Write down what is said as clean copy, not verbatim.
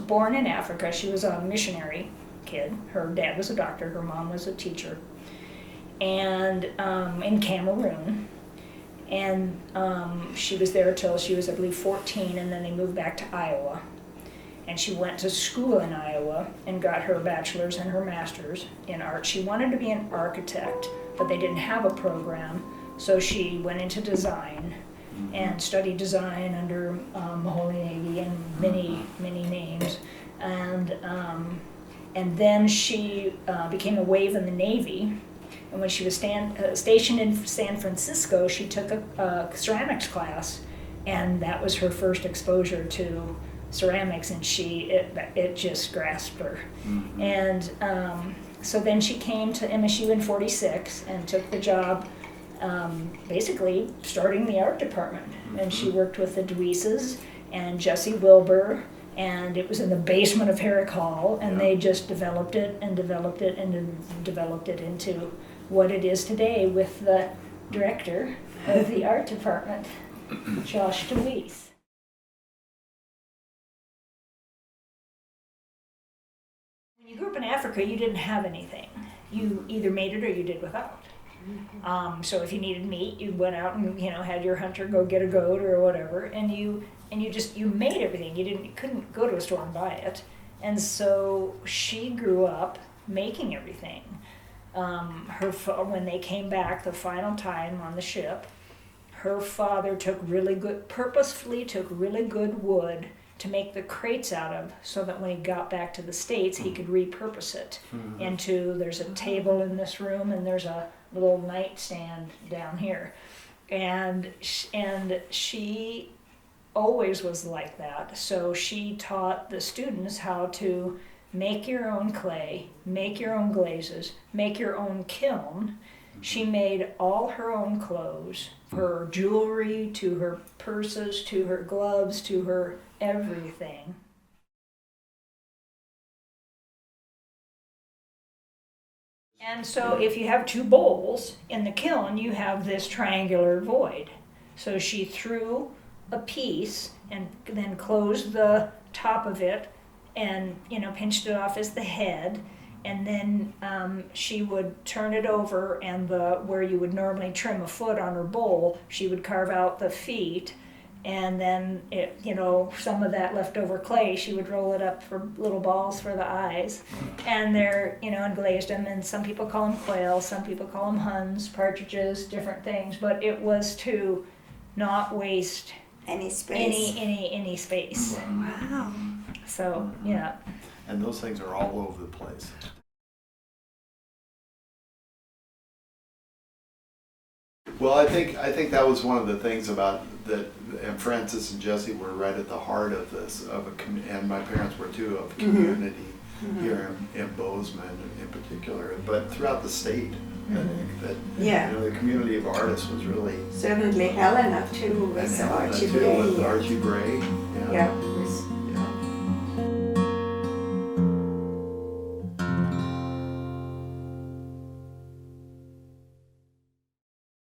born in Africa. She was a missionary kid. Her dad was a doctor, her mom was a teacher, and in Cameroon. And she was there till she was, I believe, 14, and then they moved back to Iowa. And she went to school in Iowa and got her bachelor's and her master's in art. She wanted to be an architect, but they didn't have a program, so she went into design and studied design under Holy Navy and many names. And then she became a wave in the Navy. And when she was stationed in San Francisco, she took a ceramics class, and that was her first exposure to ceramics, and it just grasped her. Mm-hmm. And so then she came to MSU in '46 and took the job, basically starting the art department. Mm-hmm. And she worked with the Deweeses and Jesse Wilbur, and it was in the basement of Herrick Hall, and they just developed it and developed it and developed it into what it is today with the director of the art department, Josh Deweese. When you grew up in Africa, you didn't have anything. You either made it or you did without. So if you needed meat, you went out and had your hunter go get a goat or whatever, and you made everything. You couldn't go to a store and buy it, and so she grew up making everything. When they came back the final time on the ship, her father purposefully took really good wood to make the crates out of, so that when he got back to the States, he could repurpose it into, there's a table in this room and there's a little nightstand down here. And she always was like that. So she taught the students how to make your own clay, make your own glazes, make your own kiln. She made all her own clothes, her jewelry, to her purses, to her gloves, to her everything. And so if you have two bowls in the kiln, you have this triangular void. So she threw a piece and then closed the top of it and pinched it off as the head, and then she would turn it over, and where you would normally trim a foot on her bowl, she would carve out the feet, and then some of that leftover clay, she would roll it up for little balls for the eyes, and they're and glazed them. And some people call them quail, some people call them huns, partridges, different things, but it was to not waste any space. Any space. Wow. So, yeah. And those things are all over the place. Well, I think that was one of the things about that, and Francis and Jesse were right at the heart of this, and my parents were too, of community here in Bozeman in particular, but throughout the state. I think that the community of artists was really certainly Helena too, with Archie Bray. With Archie Bray. Yeah.